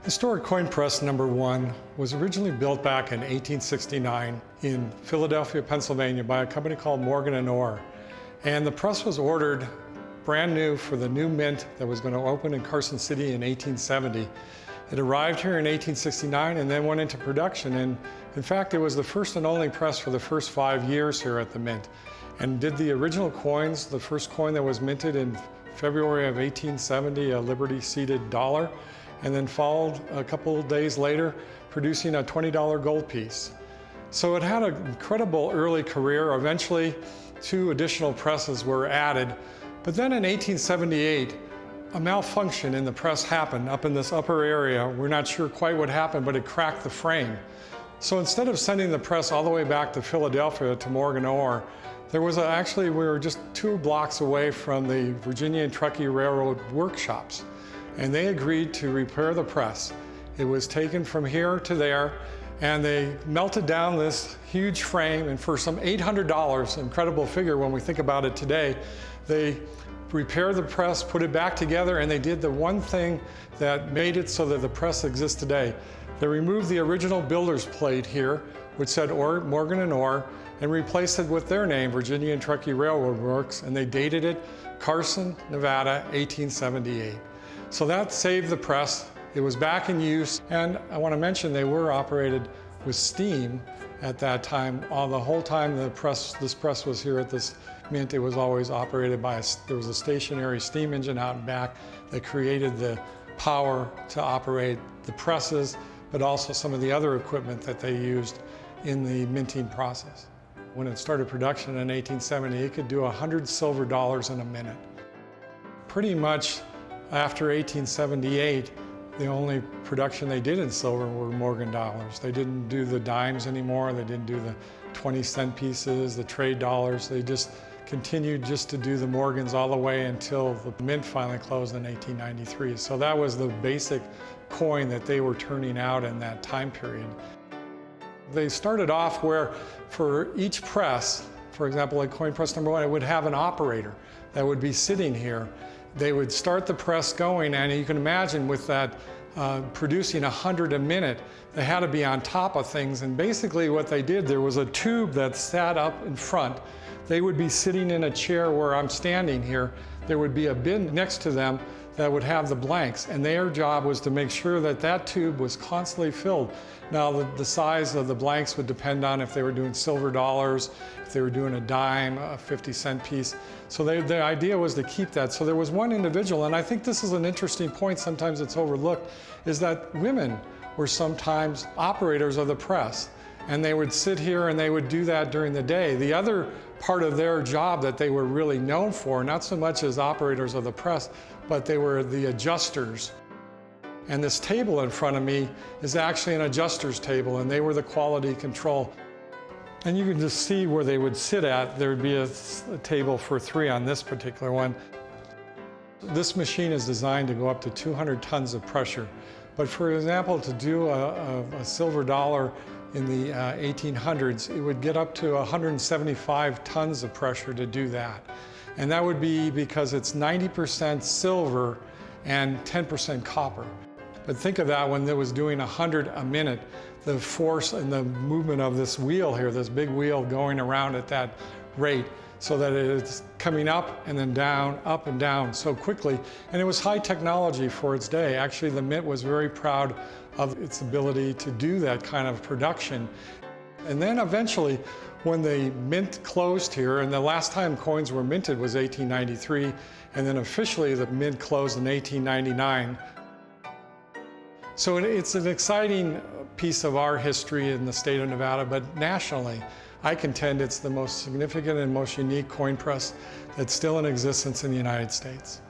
Historic coin press number 1 was originally built back in 1869 in Philadelphia, Pennsylvania by a company called Morgan & Orr. And the press was ordered brand new for the new mint that was going to open in Carson City in 1870. It arrived here in 1869 and then went into production, and in fact it was the first and only press for the first 5 years here at the mint, and did the original coins. The first coin that was minted in February of 1870, a Liberty seated dollar, and then followed a couple of days later producing a $20 gold piece. So it had an incredible early career. Eventually 2 additional presses were added, but then in 1878 a malfunction in the press happened up in this upper area. We're not sure quite what happened, but it cracked the frame. So instead of sending the press all the way back to Philadelphia to Morgan & Orr, we were just 2 blocks away from the Virginia and Truckee Railroad workshops, and they agreed to repair the press. It was taken from here to there, and they melted down this huge frame, and for some $800, incredible figure when we think about it today, they repaired the press, put it back together, and they did the one thing that made it so that the press exists today. They removed the original builder's plate here, which said Morgan & Orr, and replaced it with their name, Virginia and Truckee Railroad Works, and they dated it Carson, Nevada, 1878. So that saved the press. It was back in use, and I want to mention they were operated with steam at that time. The whole time this press was here at this mint, it was always operated by there was a stationary steam engine out and back that created the power to operate the presses, but also some of the other equipment that they used in the minting process. When it started production in 1870, it could do 100 silver dollars in a minute. Pretty much after 1878, the only production they did in silver were Morgan dollars. They didn't do the dimes anymore. They didn't do the 20-cent pieces, the trade dollars. They just continued just to do the Morgans all the way until the mint finally closed in 1893. So that was the basic coin that they were turning out in that time period. They started off where for each press, for example, like coin press number 1, it would have an operator that would be sitting here. They would start the press going, and you can imagine with that producing 100 a minute, they had to be on top of things. And basically what they did, there was a tube that sat up in front. They would be sitting in a chair where I'm standing here. There would be a bin next to them that would have the blanks, and their job was to make sure that that tube was constantly filled. Now the size of the blanks would depend on if they were doing silver dollars, if they were doing a dime, a 50-cent piece. So the idea was to keep that. So there was one individual, and I think this is an interesting point, sometimes it's overlooked, is that women were sometimes operators of the press. And they would sit here and they would do that during the day. The other part of their job that they were really known for, not so much as operators of the press, but they were the adjusters. And this table in front of me is actually an adjuster's table, and they were the quality control. And you can just see where they would sit at. There would be a table for 3 on this particular one. This machine is designed to go up to 200 tons of pressure. But for example, to do a silver dollar in the 1800s, it would get up to 175 tons of pressure to do that. And that would be because it's 90% silver and 10% copper. But think of that when it was doing 100 a minute, the force and the movement of this wheel here, this big wheel going around at that rate, so that it's coming up and then down, up and down so quickly. And it was high technology for its day. Actually, the mint was very proud of its ability to do that kind of production. And then eventually, when the mint closed here, and the last time coins were minted was 1893, and then officially the mint closed in 1899. So it's an exciting piece of our history in the state of Nevada, but nationally, I contend it's the most significant and most unique coin press that's still in existence in the United States.